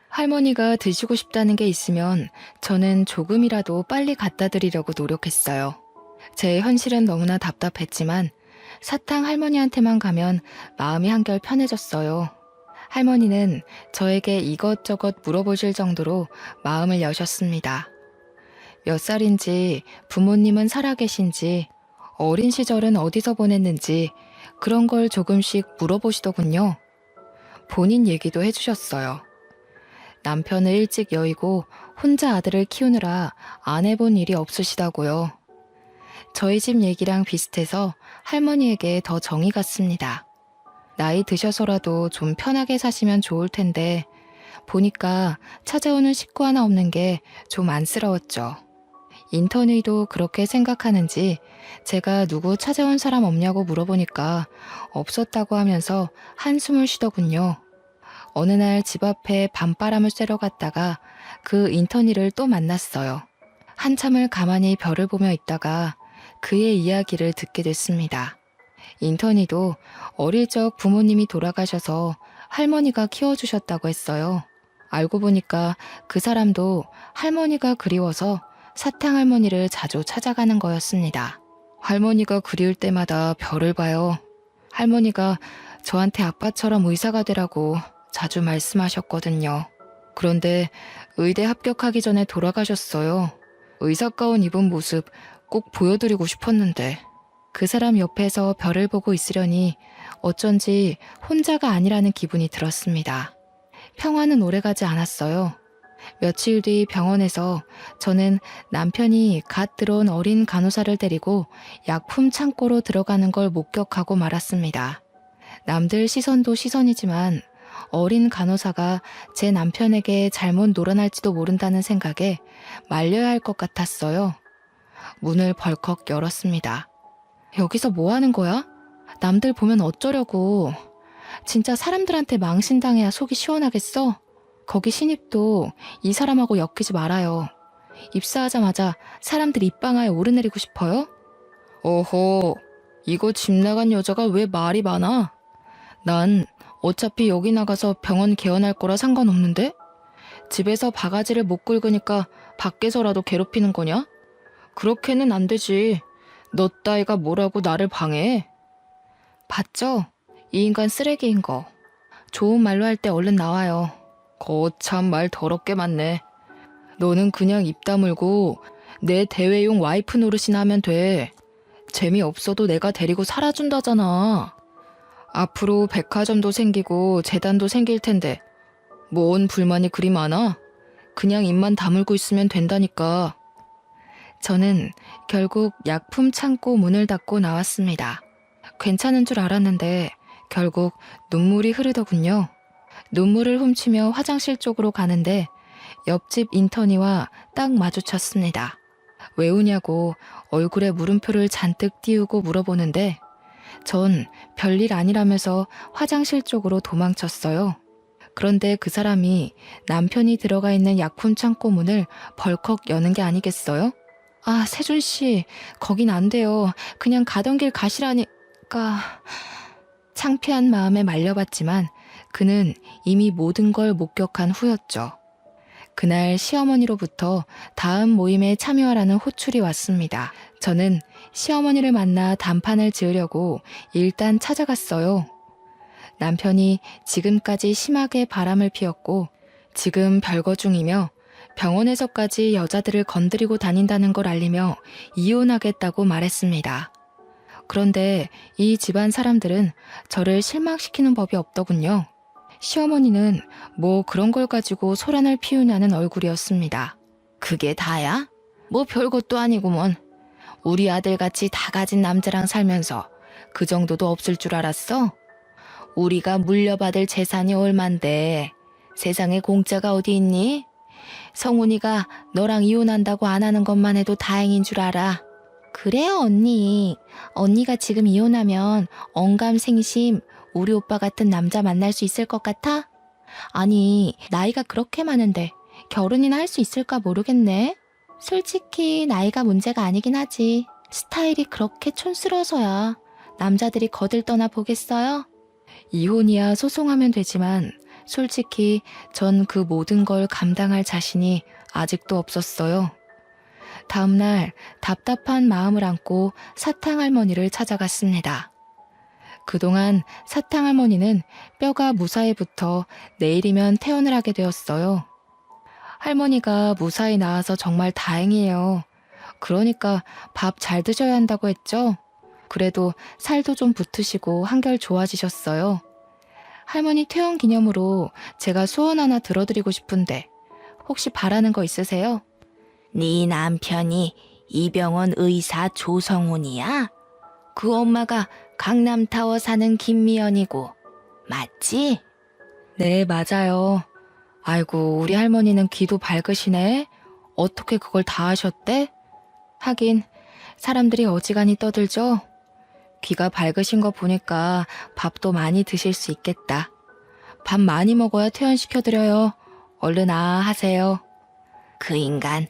할머니가 드시고 싶다는 게 있으면 저는 조금이라도 빨리 갖다 드리려고 노력했어요. 제 현실은 너무나 답답했지만 사탕 할머니한테만 가면 마음이 한결 편해졌어요. 할머니는 저에게 이것저것 물어보실 정도로 마음을 여셨습니다. 몇 살인지, 부모님은 살아계신지, 어린 시절은 어디서 보냈는지 그런 걸 조금씩 물어보시더군요. 본인 얘기도 해주셨어요. 남편을 일찍 여의고 혼자 아들을 키우느라 안 해본 일이 없으시다고요. 저희 집 얘기랑 비슷해서 할머니에게 더 정이 갔습니다. 나이 드셔서라도 좀 편하게 사시면 좋을 텐데 보니까 찾아오는 식구 하나 없는 게 좀 안쓰러웠죠. 인턴이도 그렇게 생각하는지 제가 누구 찾아온 사람 없냐고 물어보니까 없었다고 하면서 한숨을 쉬더군요. 어느 날 집 앞에 밤바람을 쐬러 갔다가 그 인턴이를 또 만났어요. 한참을 가만히 별을 보며 있다가 그의 이야기를 듣게 됐습니다. 인턴이도 어릴 적 부모님이 돌아가셔서 할머니가 키워주셨다고 했어요. 알고 보니까 그 사람도 할머니가 그리워서 사탕할머니를 자주 찾아가는 거였습니다. 할머니가 그리울 때마다 별을 봐요. 할머니가 저한테 아빠처럼 의사가 되라고 자주 말씀하셨거든요. 그런데 의대 합격하기 전에 돌아가셨어요. 의사 가운 입은 모습 꼭 보여드리고 싶었는데 그 사람 옆에서 별을 보고 있으려니 어쩐지 혼자가 아니라는 기분이 들었습니다. 평화는 오래가지 않았어요. 며칠 뒤 병원에서 저는 남편이 갓 들어온 어린 간호사를 데리고 약품 창고로 들어가는 걸 목격하고 말았습니다. 남들 시선도 시선이지만 어린 간호사가 제 남편에게 잘못 놀아날지도 모른다는 생각에 말려야 할 것 같았어요. 문을 벌컥 열었습니다. 여기서 뭐 하는 거야? 남들 보면 어쩌려고. 진짜 사람들한테 망신당해야 속이 시원하겠어? 거기 신입도 이 사람하고 엮이지 말아요. 입사하자마자 사람들 입방아에 오르내리고 싶어요? 어허, 이거 집 나간 여자가 왜 말이 많아? 난 어차피 여기 나가서 병원 개원할 거라 상관없는데? 집에서 바가지를 못 긁으니까 밖에서라도 괴롭히는 거냐? 그렇게는 안 되지. 너 따위가 뭐라고 나를 방해해? 봤죠? 이 인간 쓰레기인 거. 좋은 말로 할 때 얼른 나와요. 거참 말 더럽게 많네. 너는 그냥 입 다물고 내 대외용 와이프 노릇이나 하면 돼. 재미없어도 내가 데리고 살아준다잖아. 앞으로 백화점도 생기고 재단도 생길 텐데 뭔 불만이 그리 많아? 그냥 입만 다물고 있으면 된다니까. 저는 결국 약품 창고 문을 닫고 나왔습니다. 괜찮은 줄 알았는데 결국 눈물이 흐르더군요. 눈물을 훔치며 화장실 쪽으로 가는데 옆집 인턴이와 딱 마주쳤습니다. 왜 우냐고 얼굴에 물음표를 잔뜩 띄우고 물어보는데 전 별일 아니라면서 화장실 쪽으로 도망쳤어요. 그런데 그 사람이 남편이 들어가 있는 약품 창고 문을 벌컥 여는 게 아니겠어요? 아, 세준 씨, 거긴 안 돼요. 그냥 가던 길 가시라니까. 창피한 마음에 말려봤지만 그는 이미 모든 걸 목격한 후였죠. 그날 시어머니로부터 다음 모임에 참여하라는 호출이 왔습니다. 저는 시어머니를 만나 단판을 지으려고 일단 찾아갔어요. 남편이 지금까지 심하게 바람을 피웠고 지금 별거 중이며 병원에서까지 여자들을 건드리고 다닌다는 걸 알리며 이혼하겠다고 말했습니다. 그런데 이 집안 사람들은 저를 실망시키는 법이 없더군요. 시어머니는 뭐 그런 걸 가지고 소란을 피우냐는 얼굴이었습니다. 그게 다야? 뭐 별것도 아니구먼. 우리 아들같이 다 가진 남자랑 살면서 그 정도도 없을 줄 알았어? 우리가 물려받을 재산이 얼만데 세상에 공짜가 어디 있니? 성훈이가 너랑 이혼한다고 안 하는 것만 해도 다행인 줄 알아. 그래요, 언니. 언니가 지금 이혼하면 언감생심 우리 오빠 같은 남자 만날 수 있을 것 같아? 아니, 나이가 그렇게 많은데 결혼이나 할 수 있을까 모르겠네. 솔직히 나이가 문제가 아니긴 하지. 스타일이 그렇게 촌스러워서야 남자들이 거들떠나 보겠어요? 이혼이야 소송하면 되지만 솔직히 전 그 모든 걸 감당할 자신이 아직도 없었어요. 다음날 답답한 마음을 안고 사탕할머니를 찾아갔습니다. 그동안 사탕할머니는 뼈가 무사히 붙어 내일이면 퇴원을 하게 되었어요. 할머니가 무사히 나와서 정말 다행이에요. 그러니까 밥 잘 드셔야 한다고 했죠? 그래도 살도 좀 붙으시고 한결 좋아지셨어요. 할머니 퇴원 기념으로 제가 소원 하나 들어드리고 싶은데 혹시 바라는 거 있으세요? 네 남편이 이 병원 의사 조성훈이야? 그 엄마가 강남타워 사는 김미연이고 맞지? 네, 맞아요. 아이고, 우리 할머니는 귀도 밝으시네. 어떻게 그걸 다 하셨대? 하긴 사람들이 어지간히 떠들죠. 귀가 밝으신 거 보니까 밥도 많이 드실 수 있겠다. 밥 많이 먹어야 퇴원시켜드려요. 얼른 하세요. 그 인간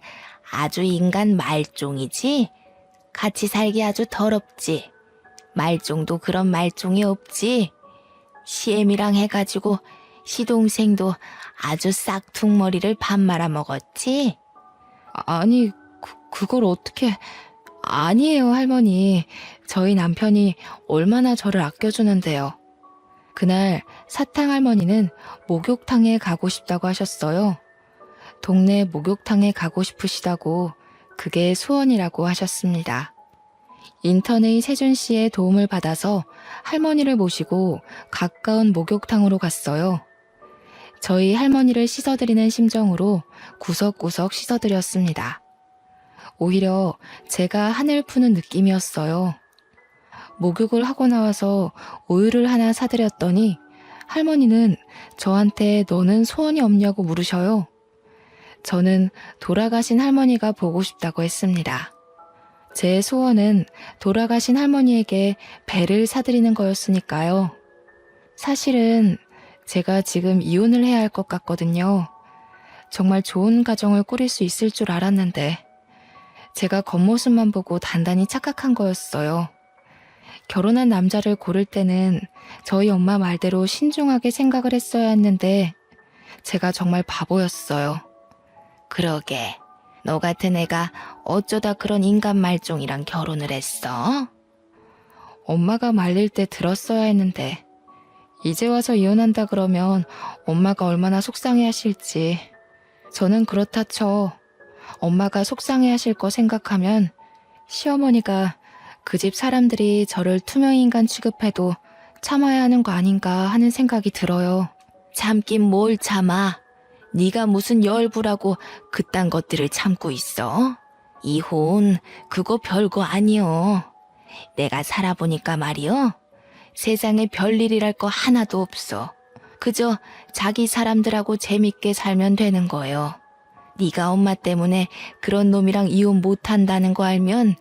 아주 인간 말종이지? 같이 살기 아주 더럽지? 말종도 그런 말종이 없지? 시엠이랑 해가지고 시동생도 아주 싹퉁머리를 밥 말아 먹었지? 아니, 그걸 어떻게... 아니에요, 할머니. 저희 남편이 얼마나 저를 아껴주는데요. 그날 사탕 할머니는 목욕탕에 가고 싶다고 하셨어요. 동네 목욕탕에 가고 싶으시다고 그게 소원이라고 하셨습니다. 인턴의 세준 씨의 도움을 받아서 할머니를 모시고 가까운 목욕탕으로 갔어요. 저희 할머니를 씻어드리는 심정으로 구석구석 씻어드렸습니다. 오히려 제가 한을 푸는 느낌이었어요. 목욕을 하고 나와서 우유를 하나 사드렸더니 할머니는 저한테 너는 소원이 없냐고 물으셔요. 저는 돌아가신 할머니가 보고 싶다고 했습니다. 제 소원은 돌아가신 할머니에게 배를 사드리는 거였으니까요. 사실은 제가 지금 이혼을 해야 할 것 같거든요. 정말 좋은 가정을 꾸릴 수 있을 줄 알았는데 제가 겉모습만 보고 단단히 착각한 거였어요. 결혼한 남자를 고를 때는 저희 엄마 말대로 신중하게 생각을 했어야 했는데 제가 정말 바보였어요. 그러게, 너 같은 애가 어쩌다 그런 인간 말종이랑 결혼을 했어? 엄마가 말릴 때 들었어야 했는데 이제 와서 이혼한다 그러면 엄마가 얼마나 속상해 하실지. 저는 그렇다 쳐. 엄마가 속상해 하실 거 생각하면 시어머니가 그 집 사람들이 저를 투명인간 취급해도 참아야 하는 거 아닌가 하는 생각이 들어요. 참긴 뭘 참아. 네가 무슨 열부라고 그딴 것들을 참고 있어? 이혼 그거 별거 아니여. 내가 살아보니까 말이여. 세상에 별일이랄 거 하나도 없어. 그저 자기 사람들하고 재밌게 살면 되는 거요. 네가 엄마 때문에 그런 놈이랑 이혼 못한다는 거 알면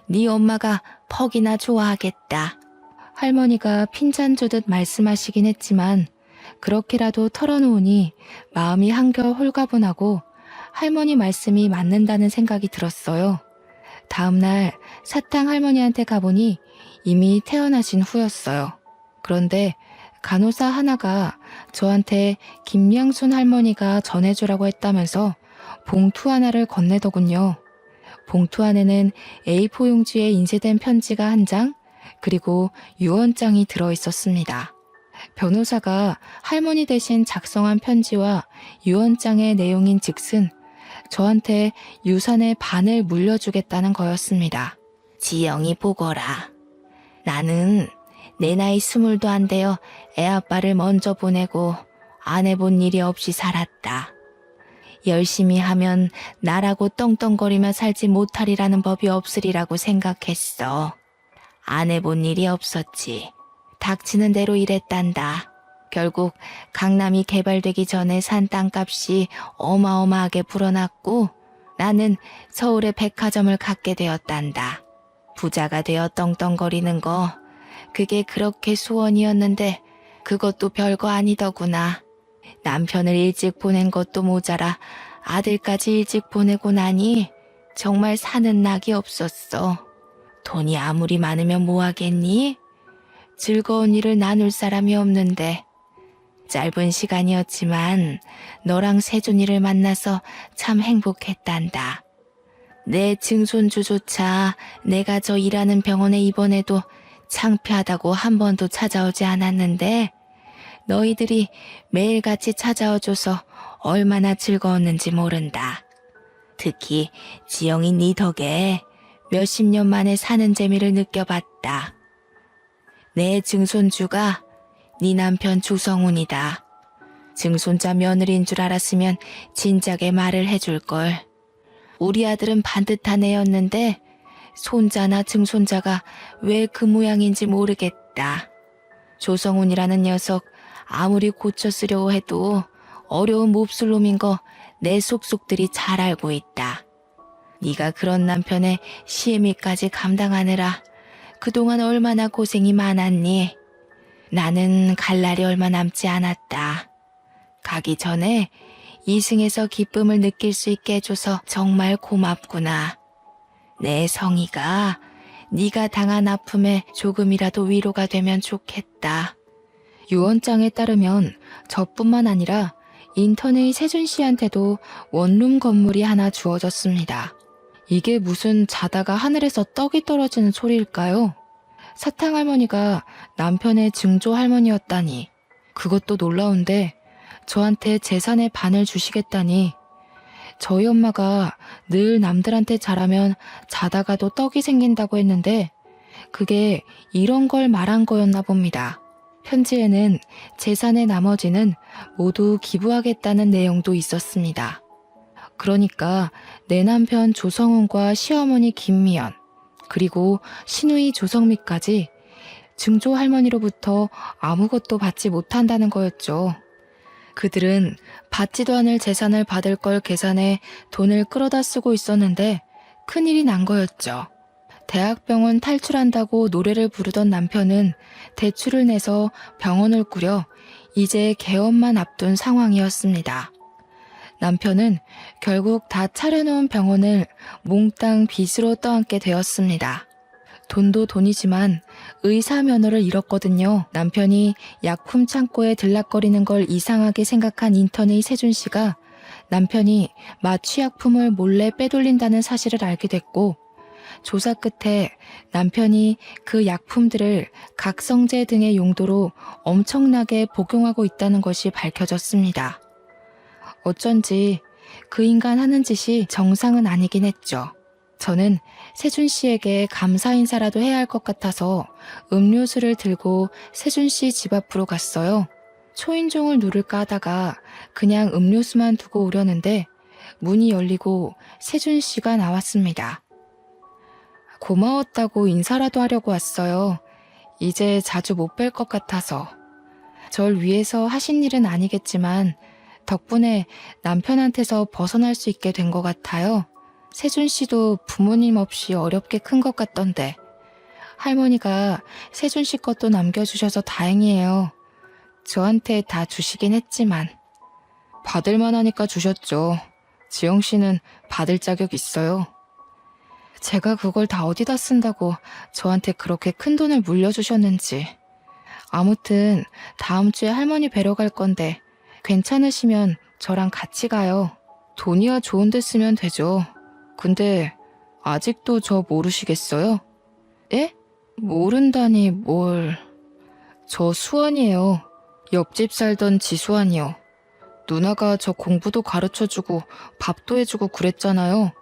네 엄마가 퍽이나 좋아하겠다. 할머니가 핀잔 주듯 말씀하시긴 했지만 그렇게라도 털어놓으니 마음이 한결 홀가분하고 할머니 말씀이 맞는다는 생각이 들었어요. 다음날 사탕 할머니한테 가보니 이미 태어나신 후였어요. 그런데 간호사 하나가 저한테 김양순 할머니가 전해주라고 했다면서 봉투 하나를 건네더군요. 봉투 안에는 A4 용지에 인쇄된 편지가 한 장, 그리고 유언장이 들어있었습니다. 변호사가 할머니 대신 작성한 편지와 유언장의 내용인 즉슨 저한테 유산의 반을 물려주겠다는 거였습니다. 지영이 보거라. 나는 내 나이 20도 안 되어 애아빠를 먼저 보내고 안 해본 일이 없이 살았다. 열심히 하면 나라고 떵떵거리며 살지 못하리라는 법이 없으리라고 생각했어. 안 해본 일이 없었지. 닥치는 대로 일했단다. 결국 강남이 개발되기 전에 산 땅값이 어마어마하게 불어났고 나는 서울에 백화점을 갖게 되었단다. 부자가 되어 떵떵거리는 거 그게 그렇게 소원이었는데 그것도 별거 아니더구나. 남편을 일찍 보낸 것도 모자라 아들까지 일찍 보내고 나니 정말 사는 낙이 없었어. 돈이 아무리 많으면 뭐하겠니? 즐거운 일을 나눌 사람이 없는데. 짧은 시간이었지만 너랑 세준이를 만나서 참 행복했단다. 내 증손주조차 내가 저 일하는 병원에 입원해도 창피하다고 한 번도 찾아오지 않았는데 너희들이 매일같이 찾아와줘서 얼마나 즐거웠는지 모른다. 특히 지영이 네 덕에 몇십 년 만에 사는 재미를 느껴봤다. 내 증손주가 네 남편 주성훈이다. 증손자 며느리인 줄 알았으면 진작에 말을 해줄걸. 우리 아들은 반듯한 애였는데 손자나 증손자가 왜 그 모양인지 모르겠다. 조성훈이라는 녀석 아무리 고쳐 쓰려고 해도 어려운 몹쓸 놈인 거 내 속속들이 잘 알고 있다. 네가 그런 남편의 시애미까지 감당하느라 그동안 얼마나 고생이 많았니? 나는 갈 날이 얼마 남지 않았다. 가기 전에 이승에서 기쁨을 느낄 수 있게 해줘서 정말 고맙구나. 내 성희가 네가 당한 아픔에 조금이라도 위로가 되면 좋겠다. 유언장에 따르면 저뿐만 아니라 인턴의 세준 씨한테도 원룸 건물이 하나 주어졌습니다. 이게 무슨 자다가 하늘에서 떡이 떨어지는 소리일까요? 사탕 할머니가 남편의 증조 할머니였다니. 그것도 놀라운데 저한테 재산의 반을 주시겠다니. 저희 엄마가 늘 남들한테 잘하면 자다가도 떡이 생긴다고 했는데 그게 이런 걸 말한 거였나 봅니다. 편지에는 재산의 나머지는 모두 기부하겠다는 내용도 있었습니다. 그러니까 내 남편 조성훈과 시어머니 김미연, 그리고 시누이 조성미까지 증조 할머니로부터 아무것도 받지 못한다는 거였죠. 그들은 받지도 않을 재산을 받을 걸 계산해 돈을 끌어다 쓰고 있었는데 큰일이 난 거였죠. 대학병원 탈출한다고 노래를 부르던 남편은 대출을 내서 병원을 꾸려 이제 개업만 앞둔 상황이었습니다. 남편은 결국 다 차려놓은 병원을 몽땅 빚으로 떠안게 되었습니다. 돈도 돈이지만 의사 면허를 잃었거든요. 남편이 약품 창고에 들락거리는 걸 이상하게 생각한 인턴의 세준 씨가 남편이 마취약품을 몰래 빼돌린다는 사실을 알게 됐고, 조사 끝에 남편이 그 약품들을 각성제 등의 용도로 엄청나게 복용하고 있다는 것이 밝혀졌습니다. 어쩐지 그 인간 하는 짓이 정상은 아니긴 했죠. 저는 세준 씨에게 감사 인사라도 해야 할 것 같아서 음료수를 들고 세준 씨 집 앞으로 갔어요. 초인종을 누를까 하다가 그냥 음료수만 두고 오려는데 문이 열리고 세준 씨가 나왔습니다. 고마웠다고 인사라도 하려고 왔어요. 이제 자주 못 뵐 것 같아서. 절 위해서 하신 일은 아니겠지만 덕분에 남편한테서 벗어날 수 있게 된 것 같아요. 세준 씨도 부모님 없이 어렵게 큰 것 같던데. 할머니가 세준 씨 것도 남겨주셔서 다행이에요. 저한테 다 주시긴 했지만. 받을만 하니까 주셨죠. 지영 씨는 받을 자격 있어요. 제가 그걸 다 어디다 쓴다고 저한테 그렇게 큰 돈을 물려주셨는지. 아무튼 다음 주에 할머니 뵈러 갈 건데 괜찮으시면 저랑 같이 가요. 돈이야 좋은 데 쓰면 되죠. 근데 아직도 저 모르시겠어요? 예? 모른다니 뭘. 저 수환이에요. 옆집 살던 지수환이요. 누나가 저 공부도 가르쳐주고 밥도 해주고 그랬잖아요.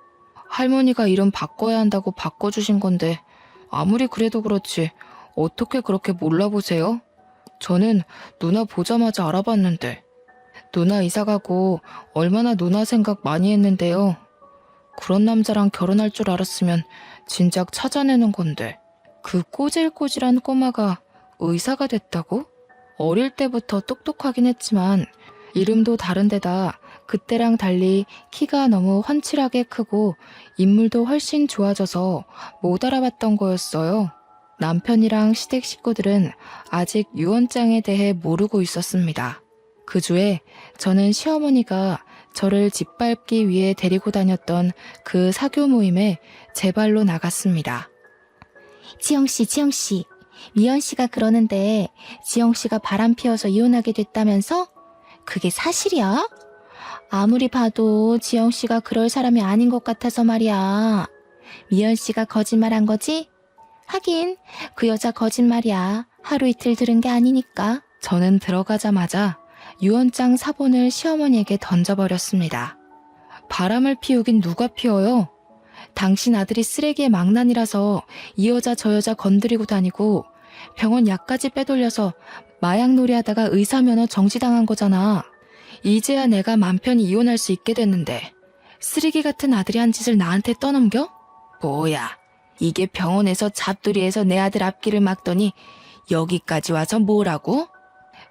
할머니가 이름 바꿔야 한다고 바꿔주신 건데 아무리 그래도 그렇지 어떻게 그렇게 몰라보세요? 저는 누나 보자마자 알아봤는데. 누나 이사가고 얼마나 누나 생각 많이 했는데요. 그런 남자랑 결혼할 줄 알았으면 진작 찾아내는 건데. 그 꼬질꼬질한 꼬마가 의사가 됐다고? 어릴 때부터 똑똑하긴 했지만 이름도 다른데다 그때랑 달리 키가 너무 훤칠하게 크고 인물도 훨씬 좋아져서 못 알아봤던 거였어요. 남편이랑 시댁 식구들은 아직 유언장에 대해 모르고 있었습니다. 그 주에 저는 시어머니가 저를 짓밟기 위해 데리고 다녔던 그 사교 모임에 제 발로 나갔습니다. 지영씨, 미연씨가 그러는데 지영씨가 바람 피워서 이혼하게 됐다면서? 그게 사실이야? 아무리 봐도 지영씨가 그럴 사람이 아닌 것 같아서 말이야. 미연씨가 거짓말한 거지? 하긴 그 여자 거짓말이야. 하루 이틀 들은 게 아니니까. 저는 들어가자마자 유언장 사본을 시어머니에게 던져버렸습니다. 바람을 피우긴 누가 피워요? 당신 아들이 쓰레기의 망난이라서 이 여자 저 여자 건드리고 다니고 병원 약까지 빼돌려서 마약놀이 하다가 의사면허 정지당한 거잖아. 이제야 내가 맘 편히 이혼할 수 있게 됐는데 쓰레기 같은 아들이 한 짓을 나한테 떠넘겨? 뭐야, 이게 병원에서 잡돌이에서 내 아들 앞길을 막더니 여기까지 와서 뭐라고?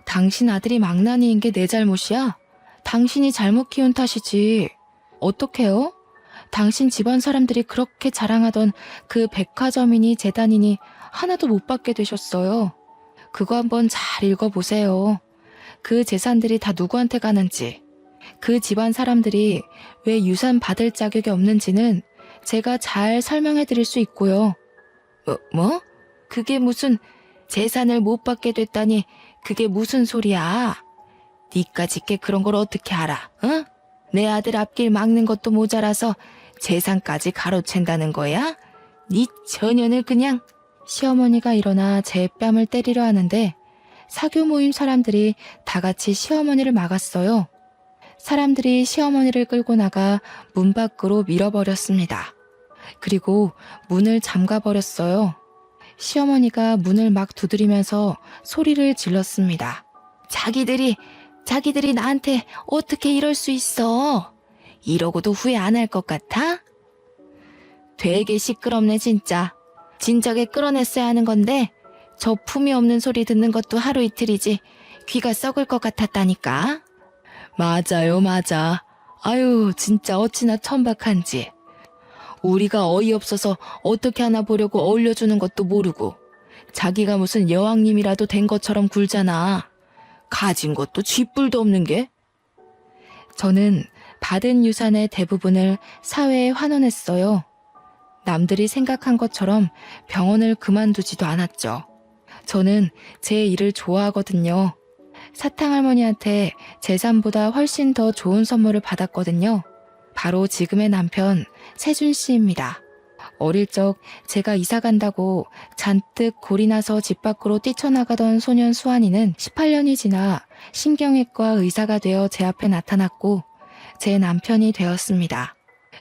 당신 아들이 망나니인 게 내 잘못이야? 당신이 잘못 키운 탓이지. 어떡해요? 당신 집안 사람들이 그렇게 자랑하던 그 백화점이니 재단이니 하나도 못 받게 되셨어요. 그거 한번 잘 읽어보세요. 그 재산들이 다 누구한테 가는지, 그 집안 사람들이 왜 유산 받을 자격이 없는지는 제가 잘 설명해 드릴 수 있고요. 뭐? 그게 무슨 재산을 못 받게 됐다니 그게 무슨 소리야? 니까짓게 그런 걸 어떻게 알아? 응? 내 아들 앞길 막는 것도 모자라서 재산까지 가로챈다는 거야? 네 처년을 그냥. 시어머니가 일어나 제 뺨을 때리려 하는데 사교 모임 사람들이 다 같이 시어머니를 막았어요. 사람들이 시어머니를 끌고 나가 문 밖으로 밀어버렸습니다. 그리고 문을 잠가버렸어요. 시어머니가 문을 막 두드리면서 소리를 질렀습니다. 자기들이 나한테 어떻게 이럴 수 있어? 이러고도 후회 안 할 것 같아? 되게 시끄럽네 진짜. 진작에 끌어냈어야 하는 건데 저 품이 없는 소리 듣는 것도 하루 이틀이지 귀가 썩을 것 같았다니까. 맞아요, 맞아. 아유, 진짜 어찌나 천박한지. 우리가 어이없어서 어떻게 하나 보려고 어울려주는 것도 모르고 자기가 무슨 여왕님이라도 된 것처럼 굴잖아. 가진 것도 쥐뿔도 없는 게. 저는 받은 유산의 대부분을 사회에 환원했어요. 남들이 생각한 것처럼 병원을 그만두지도 않았죠. 저는 제 일을 좋아하거든요. 사탕할머니한테 재산보다 훨씬 더 좋은 선물을 받았거든요. 바로 지금의 남편 세준 씨입니다. 어릴 적 제가 이사 간다고 잔뜩 골이 나서 집 밖으로 뛰쳐나가던 소년 수환이는 18년이 지나 신경외과 의사가 되어 제 앞에 나타났고 제 남편이 되었습니다.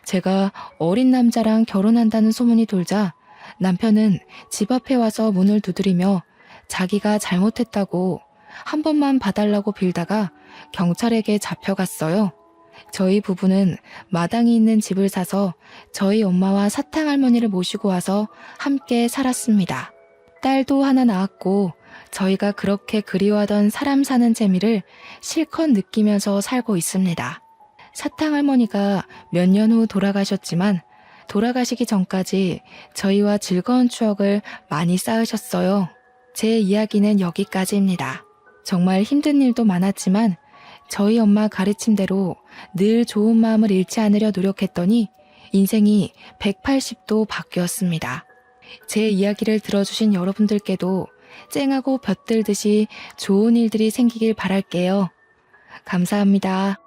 제가 어린 남자랑 결혼한다는 소문이 돌자 남편은 집 앞에 와서 문을 두드리며 자기가 잘못했다고 한 번만 봐달라고 빌다가 경찰에게 잡혀갔어요. 저희 부부는 마당이 있는 집을 사서 저희 엄마와 사탕할머니를 모시고 와서 함께 살았습니다. 딸도 하나 낳았고 저희가 그렇게 그리워하던 사람 사는 재미를 실컷 느끼면서 살고 있습니다. 사탕할머니가 몇 년 후 돌아가셨지만 돌아가시기 전까지 저희와 즐거운 추억을 많이 쌓으셨어요. 제 이야기는 여기까지입니다. 정말 힘든 일도 많았지만 저희 엄마 가르침대로 늘 좋은 마음을 잃지 않으려 노력했더니 인생이 180도 바뀌었습니다. 제 이야기를 들어주신 여러분들께도 쨍하고 볕들듯이 좋은 일들이 생기길 바랄게요. 감사합니다.